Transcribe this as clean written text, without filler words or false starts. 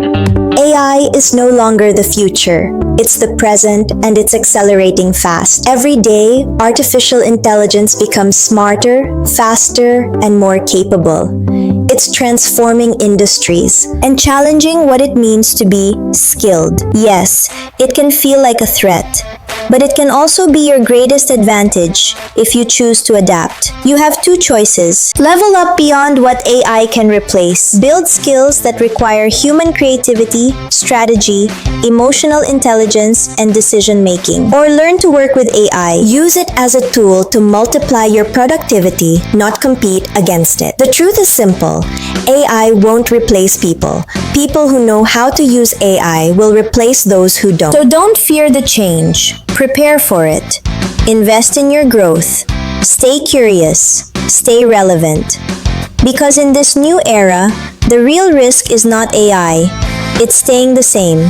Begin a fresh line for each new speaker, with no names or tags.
AI is no longer the future. It's the present and it's accelerating fast. Every day, artificial intelligence becomes smarter, faster, and more capable. It's transforming industries and challenging what it means to be skilled. Yes, it can feel like a threat, but it can also be your greatest advantage if you choose to adapt. You have two choices. Level up beyond what AI can replace. Build skills that require human creativity, strategy, emotional intelligence, and decision making. Or learn to work with AI. Use it as a tool to multiply your productivity, not compete against it. The truth is simple. AI won't replace people. People who know how to use AI will replace those who don't. So don't fear the change. Prepare for it. Invest in your growth. Stay curious. Stay relevant. Because in this new era, the real risk is not AI. It's staying the same.